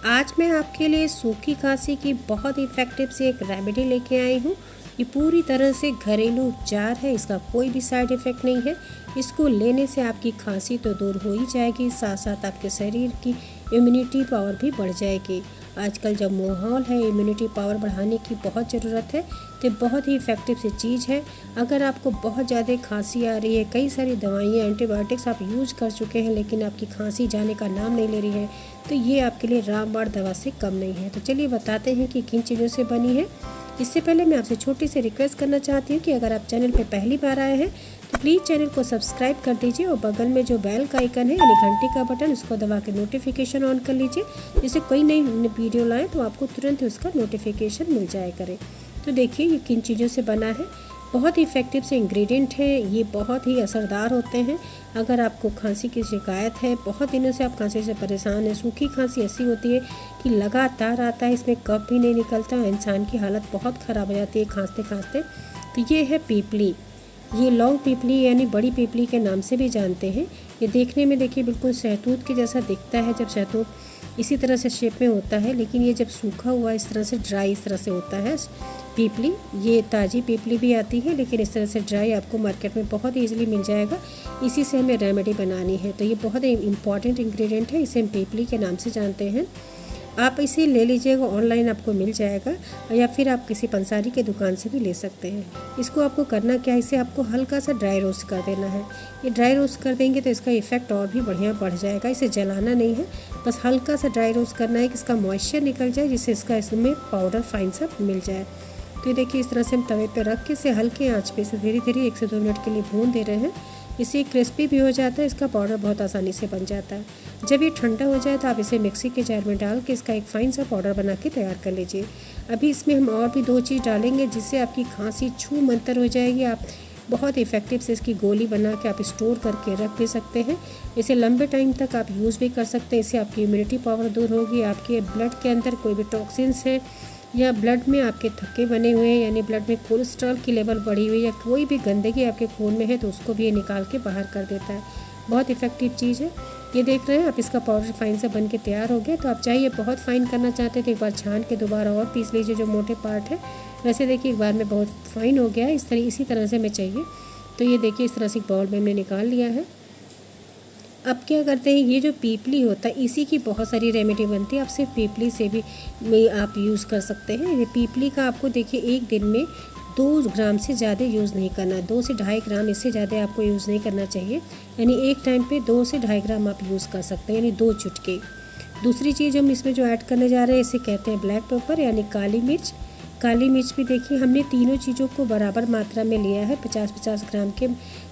आज मैं आपके लिए सूखी खांसी की बहुत इफ़ेक्टिव सी एक रेमेडी लेके आई हूँ। ये पूरी तरह से घरेलू उपचार है, इसका कोई भी साइड इफ़ेक्ट नहीं है। इसको लेने से आपकी खांसी तो दूर हो ही जाएगी, साथ साथ आपके शरीर की इम्यूनिटी पावर भी बढ़ जाएगी। आजकल जब माहौल है इम्यूनिटी पावर बढ़ाने की बहुत ज़रूरत है, तो बहुत ही इफ़ेक्टिव सी चीज़ है। अगर आपको बहुत ज़्यादा खांसी आ रही है, कई सारी दवाइयाँ एंटीबायोटिक्स आप यूज़ कर चुके हैं लेकिन आपकी खांसी जाने का नाम नहीं ले रही है, तो ये आपके लिए रामबाण दवा से कम नहीं है। तो चलिए बताते हैं कि किन चीज़ों से बनी है। इससे पहले मैं आपसे छोटी सी रिक्वेस्ट करना चाहती हूँ कि अगर आप चैनल पर पहली बार आए हैं तो प्लीज़ चैनल को सब्सक्राइब कर दीजिए और बगल में जो बेल का आइकन है यानी घंटी का बटन, उसको दबा के नोटिफिकेशन ऑन कर लीजिए, जिससे कोई नई वीडियो लाए तो आपको तुरंत ही उसका नोटिफिकेशन मिल जाया करे। तो देखिए ये किन चीज़ों से बना है। बहुत ही इफ़ेक्टिव से इंग्रेडिएंट है, ये बहुत ही असरदार होते हैं। अगर आपको खांसी की शिकायत है, बहुत दिनों से आप खांसी से परेशान हैं, सूखी खांसी ऐसी होती है कि लगातार आता है, इसमें कफ भी नहीं निकलता, इंसान की हालत बहुत ख़राब हो जाती है खांसते खांसते। तो ये है पीपली, ये लॉन्ग पीपली यानी बड़ी पीपली के नाम से भी जानते हैं। ये देखने में देखिए बिल्कुल शहतूत के जैसा दिखता है, जब शहतूत इसी तरह से शेप में होता है, लेकिन ये जब सूखा हुआ इस तरह से ड्राई इस तरह से होता है पीपली। ये ताज़ी पीपली भी आती है, लेकिन इस तरह से ड्राई आपको मार्केट में बहुत ईजिली मिल जाएगा। इसी से हमें रेमेडी बनानी है, तो ये बहुत इंपॉर्टेंट इंग्रेडिएंट है, इसे हम पीपली के नाम से जानते हैं। आप इसे ले लीजिएगा, ऑनलाइन आपको मिल जाएगा, या फिर आप किसी पंसारी के दुकान से भी ले सकते हैं। इसको आपको करना क्या है, इसे आपको हल्का सा ड्राई रोस्ट कर देना है। ये ड्राई रोस्ट कर देंगे तो इसका इफ़ेक्ट और भी बढ़िया बढ़ जाएगा। इसे जलाना नहीं है, बस हल्का सा ड्राई रोस्ट करना है कि इसका मॉइस्चर निकल जाए, जिससे इसका इसमें पाउडर फाइन सा मिल जाए। तो ये देखिए इस तरह से हम तवे पर रख के इसे हल्के आँच पे से धीरे धीरे 1 से 2 मिनट के लिए भून दे रहे हैं। इससे क्रिस्पी भी हो जाता है, इसका पाउडर बहुत आसानी से बन जाता है। जब ये ठंडा हो जाए तो आप इसे मिक्सी के जार में डाल के इसका एक फ़ाइन सा पाउडर बना के तैयार कर लीजिए। अभी इसमें हम और भी 2 चीज़ डालेंगे, जिससे आपकी खांसी छू मंतर हो जाएगी। आप बहुत इफ़ेक्टिव से इसकी गोली बना के आप स्टोर करके रख भी सकते हैं। इसे लंबे टाइम तक आप यूज़ भी कर सकते हैं। इससे आपकी इम्यूनिटी पावर दूर होगी, आपके ब्लड के अंदर कोई भी टॉक्सिन्स है या ब्लड में आपके थक्के बने हुए हैं, यानी ब्लड में कोलेस्ट्रॉल की लेवल बढ़ी हुई है, कोई भी गंदगी आपके खून में है तो उसको भी ये निकाल के बाहर कर देता है। बहुत इफ़ेक्टिव चीज़ है। ये देख रहे हैं आप, इसका पाउडर फाइन से बन के तैयार हो गया। तो आप चाहिए बहुत फाइन करना चाहते हैं तो एक बार छान के दोबारा और पीस लीजिए जो मोटे पार्ट है। वैसे देखिए एक बार में बहुत फाइन हो गया है, इसी तरह से हमें चाहिए। तो ये देखिए इस तरह से बाउल में हमने निकाल लिया है। अब क्या करते हैं, ये जो पीपली होता है इसी की बहुत सारी रेमेडी बनती है। आप सिर्फ पीपली से भी आप यूज़ कर सकते हैं। ये पीपली का आपको देखिए एक दिन में 2 ग्राम से ज़्यादा यूज़ नहीं करना, 2 से ढाई ग्राम, इससे ज़्यादा आपको यूज़ नहीं करना चाहिए। यानी एक टाइम पे 2 से ढाई ग्राम आप यूज़ कर सकते हैं, यानी 2 चुटके। दूसरी चीज़ हम इसमें जो ऐड करने जा रहे हैं इसे कहते हैं ब्लैक पेपर यानी काली मिर्च। काली मिर्च भी देखिए हमने तीनों चीज़ों को बराबर मात्रा में लिया है, 50-50 ग्राम के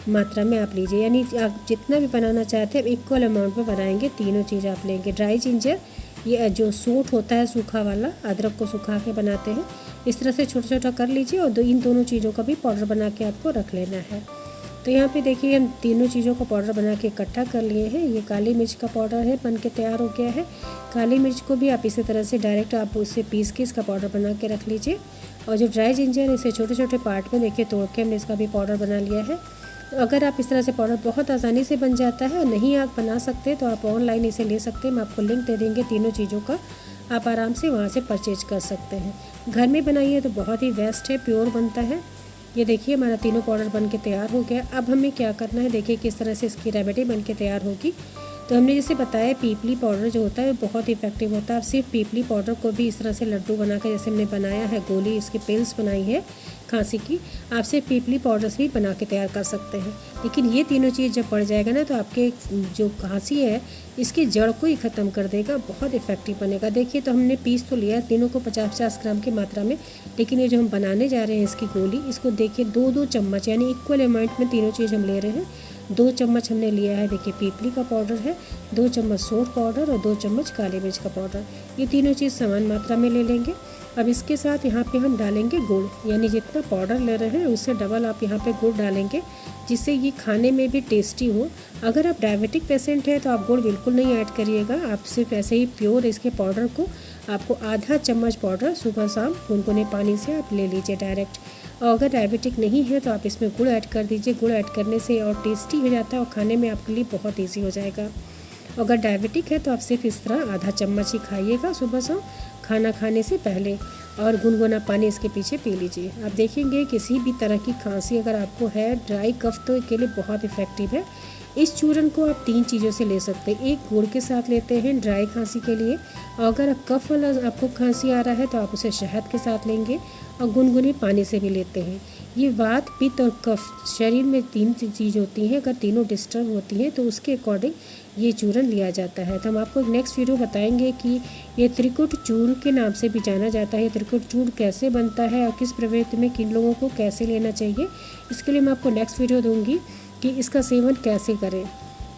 मात्रा में आप लीजिए। यानी आप जितना भी बनाना चाहते हैं इक्वल अमाउंट में बनाएंगे। तीनों चीज़ आप लेंगे। ड्राई जिंजर, ये जो सूंठ होता है सूखा वाला, अदरक को सुखा के बनाते हैं, इस तरह से छोटा छोटा कर लीजिए और इन दोनों चीज़ों का भी पाउडर बना के आपको रख लेना है। तो यहाँ पे देखिए हम तीनों चीज़ों का पाउडर बना के इकट्ठा कर लिए हैं। ये काली मिर्च का पाउडर है, बन के तैयार हो गया है। काली मिर्च को भी आप इसी तरह से डायरेक्ट आप उससे पीस के इसका पाउडर बना के रख लीजिए। और जो ड्राई जिंजर है इसे छोटे छोटे पार्ट में देखिए तोड़ के हमने इसका भी पाउडर बना लिया है। अगर आप इस तरह से पाउडर बहुत आसानी से बन जाता है, नहीं आप बना सकते तो आप ऑनलाइन इसे ले सकते हैं। हम आपको लिंक दे देंगे तीनों चीज़ों का, आप आराम से वहाँ से परचेज कर सकते हैं। घर में बनाइए तो बहुत ही बेस्ट है, प्योर बनता है। ये देखिए हमारा तीनों पाउडर बन के तैयार हो गया। अब हमें क्या करना है, देखिए किस तरह से इसकी रेमेडी बन के तैयार होगी। तो हमने जैसे बताया पीपली पाउडर जो होता है वो बहुत इफेक्टिव होता है। आप सिर्फ पीपली पाउडर को भी इस तरह से लड्डू बना कर, जैसे हमने बनाया है गोली, इसकी पिल्स बनाई है खांसी की, आप सिर्फ पीपली पाउडर से भी बना के तैयार कर सकते हैं। लेकिन ये तीनों चीज़ जब पड़ जाएगा ना तो आपके जो खांसी है इसकी जड़ को ही ख़त्म कर देगा, बहुत इफेक्टिव बनेगा। देखिए तो हमने पीस तो लिया तीनों को 50-50 ग्राम की मात्रा में, लेकिन ये जो हम बनाने जा रहे हैं इसकी गोली, इसको देखिए 2-2 चम्मच यानी इक्वल अमाउंट में तीनों चीज़ हम ले रहे हैं। 2 चम्मच हमने लिया है, देखिए पीपली का पाउडर है, 2 चम्मच सौंठ पाउडर और 2 चम्मच काली मिर्च का पाउडर। ये तीनों चीज़ समान मात्रा में ले लेंगे। अब इसके साथ यहाँ पे हम डालेंगे गुड़, यानी जितना पाउडर ले रहे हैं उससे डबल आप यहाँ पे गुड़ डालेंगे, जिससे ये खाने में भी टेस्टी हो। अगर आप डायबिटिक पेशेंट हैं तो आप गुड़ बिल्कुल नहीं ऐड करिएगा, आप सिर्फ ऐसे ही प्योर इसके पाउडर को आपको आधा चम्मच पाउडर सुबह शाम गुनगुने पानी से आप ले लीजिए डायरेक्ट। और अगर डायबिटिक नहीं है तो आप इसमें गुड़ ऐड कर दीजिए। गुड़ ऐड करने से और टेस्टी हो जाता है और खाने में आपके लिए बहुत ईजी हो जाएगा। अगर डायबिटिक है तो आप सिर्फ इस तरह आधा चम्मच ही खाइएगा सुबह शाम खाना खाने से पहले, और गुनगुना पानी इसके पीछे पी लीजिए। आप देखेंगे किसी भी तरह की खांसी अगर आपको है, ड्राई कफ, तो के लिए बहुत इफ़ेक्टिव है। इस चूरन को आप 3 चीज़ों से ले सकते हैं। एक गुड़ के साथ लेते हैं ड्राई खांसी के लिए, और अगर कफ वाला आपको खांसी आ रहा है तो आप उसे शहद के साथ लेंगे, और गुनगुने पानी से भी लेते हैं। ये वात, पित्त और कफ शरीर में 3 चीज़ होती हैं, अगर तीनों डिस्टर्ब होती हैं तो उसके अकॉर्डिंग ये चूरन लिया जाता है। तो हम आपको नेक्स्ट वीडियो बताएंगे कि ये त्रिकुट चूर्ण के नाम से भी जाना जाता है। त्रिकुट चूर्ण कैसे बनता है और किस प्रवृत्ति में किन लोगों को कैसे लेना चाहिए, इसके लिए मैं आपको नेक्स्ट वीडियो दूंगी कि इसका सेवन कैसे करें।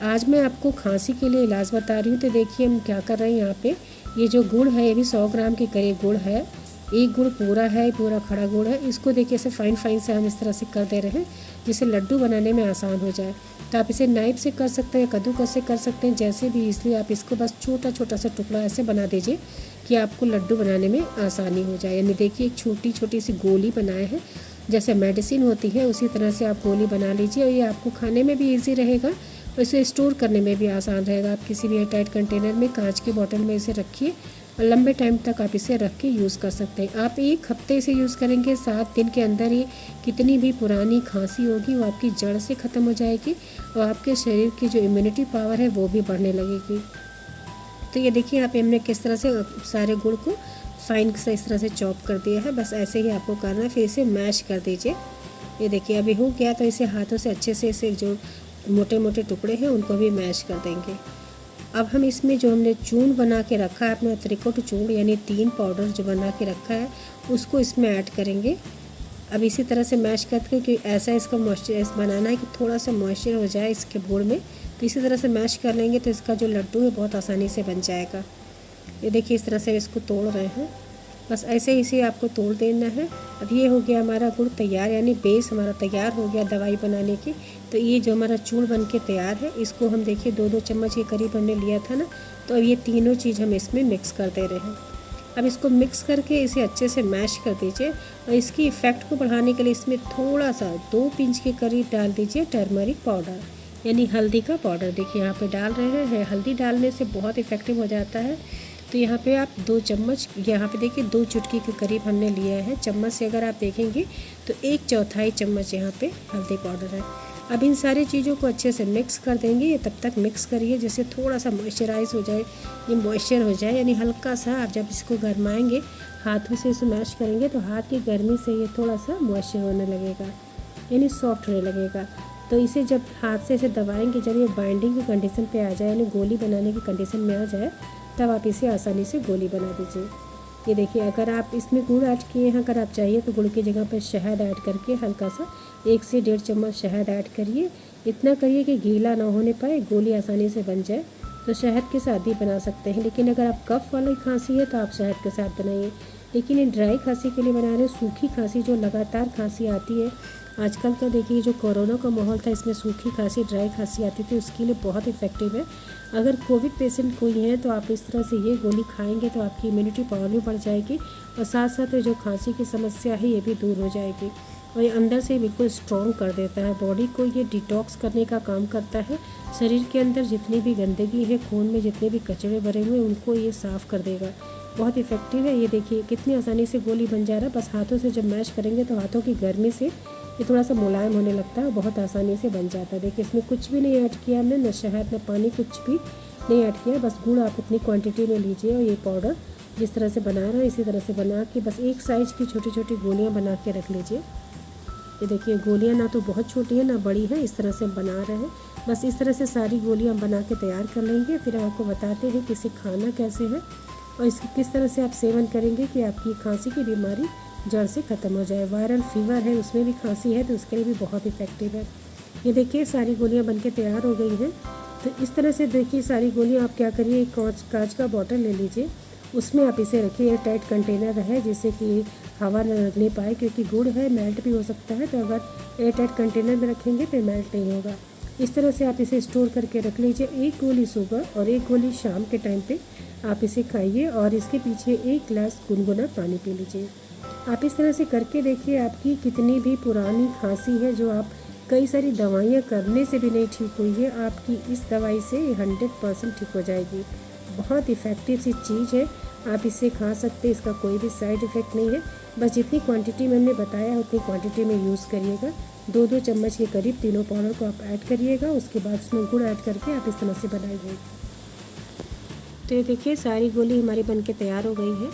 आज मैं आपको खांसी के लिए इलाज बता रही हूँ। तो देखिए हम क्या कर रहे हैं यहाँ पे, ये जो गुड़ है ये भी 100 ग्राम के करीब गुड़ है। एक गुड़ पूरा है, पूरा खड़ा गुड़ है। इसको देखिए ऐसे फाइन फाइन से हम इस तरह से कर दे रहे हैं जिससे लड्डू बनाने में आसान हो जाए। तो आप इसे नाइफ से कर सकते हैं, कद्दूकस से कर सकते हैं, जैसे भी। इसलिए आप इसको बस छोटा छोटा सा टुकड़ा ऐसे बना दीजिए कि आपको लड्डू बनाने में आसानी हो जाए। यानी देखिए एक छोटी छोटी सी गोली बनाए हैं, जैसे मेडिसिन होती है उसी तरह से आप गोली बना लीजिए, और ये आपको खाने में भी ईजी रहेगा और इसे स्टोर करने में भी आसान रहेगा। आप किसी भी एयरटाइट कंटेनर में, कांच की बोतल में इसे रखिए और लंबे टाइम तक आप इसे रख के यूज़ कर सकते हैं। आप 1 हफ्ते इसे यूज़ करेंगे, 7 दिन के अंदर ही कितनी भी पुरानी खांसी होगी वो आपकी जड़ से ख़त्म हो जाएगी, और आपके शरीर की जो इम्यूनिटी पावर है वो भी बढ़ने लगेगी। तो ये देखिए यहाँ पे हमने किस तरह से सारे गुड़ को फाइन से इस तरह से चॉप कर दिया है। बस ऐसे ही आपको करना है, फिर इसे मैश कर दीजिए। ये देखिए अभी हो गया, तो इसे हाथों से अच्छे से इसे जो मोटे मोटे टुकड़े हैं उनको भी मैश कर देंगे। अब हम इसमें जो हमने चूर्ण बना के रखा है अपना त्रिकुट चूर्ण, यानी 3 पाउडर जो बना के रखा है उसको इसमें ऐड करेंगे। अब इसी तरह से मैश करके, कि ऐसा इसका मॉइस्चर बनाना है कि थोड़ा सा मॉइस्चर हो जाए इसके गुड़ में। तो इसी तरह से मैश कर लेंगे तो इसका जो लड्डू है बहुत आसानी से बन जाएगा। ये देखिए इस तरह से इसको तोड़ रहे हैं, बस ऐसे ही इसे आपको तोड़ देना है। अब ये हो गया हमारा गुड़ तैयार, यानी बेस हमारा तैयार हो गया दवाई बनाने की। तो ये जो हमारा चूर्ण बन के तैयार है, इसको हम देखिए 2-2 चम्मच के करीब हमने लिया था ना, तो अब ये तीनों चीज़ हम इसमें मिक्स कर दे रहे हैं। अब इसको मिक्स करके इसे अच्छे से मैश कर दीजिए, और इसकी इफ़ेक्ट को बढ़ाने के लिए इसमें थोड़ा सा 2 पिंच के करीब डाल दीजिए टर्मरिक पाउडर, यानी हल्दी का पाउडर। देखिए यहाँ पे डाल रहे हैं, हल्दी डालने से बहुत इफ़ेक्टिव हो जाता है। तो यहाँ पे आप 2 चम्मच, यहाँ पे देखिए 2 चुटकी के करीब हमने लिया है। चम्मच से अगर आप देखेंगे तो 1/4 चम्मच यहाँ पे हल्दी पाउडर है। अब इन सारी चीज़ों को अच्छे से मिक्स कर देंगे। ये तब तक मिक्स करिए जैसे थोड़ा सा मॉइस्चराइज हो जाए, ये मॉइस्चर हो जाए, यानी हल्का सा। आप जब इसको गरमाएंगे, हाथों से इसे मैश करेंगे तो हाथ की गर्मी से ये थोड़ा सा मॉइस्चर होने लगेगा, यानी सॉफ्ट होने लगेगा। तो इसे जब हाथ से इसे दबाएंगे, जब ये बाइंडिंग की कंडीशन पे आ जाए, यानी गोली बनाने की कंडीशन में आ जाए, तब आप इसे आसानी से गोली बना दीजिए। ये देखिए अगर आप इसमें गुड़ ऐड किए हैं, अगर आप चाहिए तो गुड़ की जगह पर शहद ऐड करके हल्का सा 1 से 1.5 चम्मच शहद ऐड करिए। इतना करिए कि गीला ना होने पाए, गोली आसानी से बन जाए। तो शहद के साथ भी बना सकते हैं, लेकिन अगर आप कफ वाली खांसी है तो आप शहद के साथ बनाइए। लेकिन ये ड्राई खांसी के लिए बना रहे हैं, सूखी खांसी जो लगातार खांसी आती है आजकल का, देखिए जो कोरोना का माहौल था इसमें सूखी खांसी, ड्राई खांसी आती थी, उसके लिए बहुत इफ़ेक्टिव है। अगर कोविड पेशेंट कोई है तो आप इस तरह से ये गोली खाएंगे तो आपकी इम्यूनिटी पावर भी बढ़ जाएगी, और साथ साथ जो खांसी की समस्या है ये भी दूर हो जाएगी। और ये अंदर से बिल्कुल स्ट्रॉन्ग कर देता है बॉडी को, ये डिटॉक्स करने का काम करता है। शरीर के अंदर जितनी भी गंदगी है, खून में जितने भी कचरे भरे हुए उनको ये साफ़ कर देगा। बहुत इफ़ेक्टिव है। ये देखिए कितनी आसानी से गोली बन जा रहा है। बस हाथों से जब मैश करेंगे तो हाथों की गर्मी से ये थोड़ा सा मुलायम होने लगता है, बहुत आसानी से बन जाता है। देखिए इसमें कुछ भी नहीं ऐड किया हमने, न शहद न पानी, कुछ भी नहीं ऐड किया। बस गुड़ आप उतनी क्वांटिटी में लीजिए, और ये पाउडर जिस तरह से बना रहा है इसी तरह से बना के बस एक साइज़ की छोटी छोटी गोलियाँ बना के रख लीजिए। ये देखिए गोलियाँ ना तो बहुत छोटी है ना बड़ी है, इस तरह से बना रहे हैं। बस इस तरह से सारी गोलियाँ बना के तैयार कर लेंगे। फिर आपको बताते हैं कि इसे खाना कैसे है और इसकी किस तरह से आप सेवन करेंगे कि आपकी खांसी की बीमारी जड़ से ख़त्म हो जाए। वायरल फीवर है उसमें भी खांसी है तो उसके लिए भी बहुत इफ़ेक्टिव है। ये देखिए सारी गोलियां बनके तैयार हो गई हैं। तो इस तरह से देखिए सारी गोलियां आप क्या करिए, एक कांच का बॉटल ले लीजिए, उसमें आप इसे रखिए। एयर टाइट कंटेनर रहे जिससे कि हवा न लगने पाए, क्योंकि गुड़ है मेल्ट भी हो सकता है। तो अगर एयर टाइट कंटेनर में रखेंगे तो मेल्ट नहीं होगा। इस तरह से आप इसे स्टोर करके रख लीजिए। 1 गोली सुबह और 1 गोली शाम के टाइम पे आप इसे खाइए, और इसके पीछे 1 गिलास गुनगुना पानी पी लीजिए। आप इस तरह से करके देखिए, आपकी कितनी भी पुरानी खांसी है जो आप कई सारी दवाइयाँ करने से भी नहीं ठीक हुई है, आपकी इस दवाई से 100% ठीक हो जाएगी। बहुत इफ़ेक्टिव सी चीज़ है, आप इसे खा सकते हैं, इसका कोई भी साइड इफ़ेक्ट नहीं है। बस जितनी क्वांटिटी में हमने बताया है उतनी क्वांटिटी में यूज़ करिएगा। 2-2 चम्मच के करीब तीनों पाउडर को आप ऐड करिएगा। उसके बाद उसमें गुड़ ऐड करके आप इस तरह से बनाइए। तो ये देखिए सारी गोली हमारी बनके तैयार हो गई है।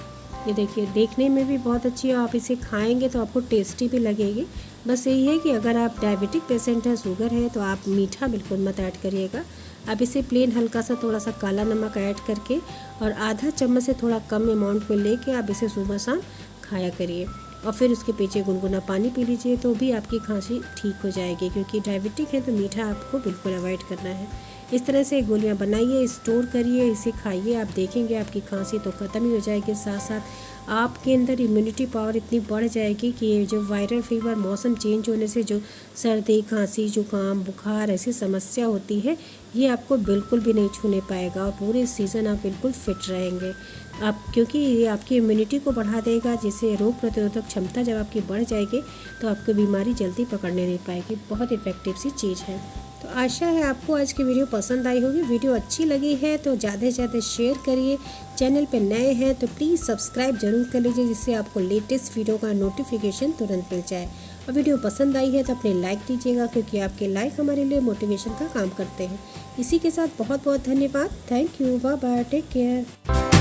ये देखिए देखने में भी बहुत अच्छी है, आप इसे खाएंगे तो आपको टेस्टी भी लगेगी। बस यही है कि अगर आप डायबिटिक पेशेंट हैं, शुगर है, तो आप मीठा बिल्कुल मत ऐड करिएगा। आप इसे प्लेन हल्का सा थोड़ा सा काला नमक ऐड करके और आधा चम्मच से थोड़ा कम अमाउंट में लेके आप इसे सुबह शाम खाया करिए और फिर उसके पीछे गुनगुना पानी पी लीजिए, तो भी आपकी खांसी ठीक हो जाएगी। क्योंकि डायबिटिक है तो मीठा आपको बिल्कुल अवॉइड करना है। इस तरह से गोलियां बनाइए, स्टोर करिए, इसे खाइए, आप देखेंगे आपकी खांसी तो ख़त्म ही हो जाएगी। साथ साथ आपके अंदर इम्यूनिटी पावर इतनी बढ़ जाएगी कि ये जो वायरल फीवर, मौसम चेंज होने से जो सर्दी, खांसी, जुकाम, बुखार ऐसी समस्या होती है, ये आपको बिल्कुल भी नहीं छूने पाएगा और पूरे सीज़न आप बिल्कुल फिट रहेंगे। आप क्योंकि ये आपकी इम्यूनिटी को बढ़ा देगा, जिससे रोग प्रतिरोधक क्षमता जब आपकी बढ़ जाएगी तो आपको बीमारी जल्दी पकड़ने नहीं पाएगी। बहुत इफ़ेक्टिव सी चीज़ है। तो आशा है आपको आज की वीडियो पसंद आई होगी। वीडियो अच्छी लगी है तो ज़्यादा से ज़्यादा शेयर करिए। चैनल पे नए हैं तो प्लीज़ सब्सक्राइब जरूर कर लीजिए, जिससे आपको लेटेस्ट वीडियो का नोटिफिकेशन तुरंत मिल जाए। और वीडियो पसंद आई है तो अपने लाइक दीजिएगा, क्योंकि आपके लाइक हमारे लिए मोटिवेशन का काम करते हैं। इसी के साथ बहुत बहुत धन्यवाद। Thank you, bye bye, take care.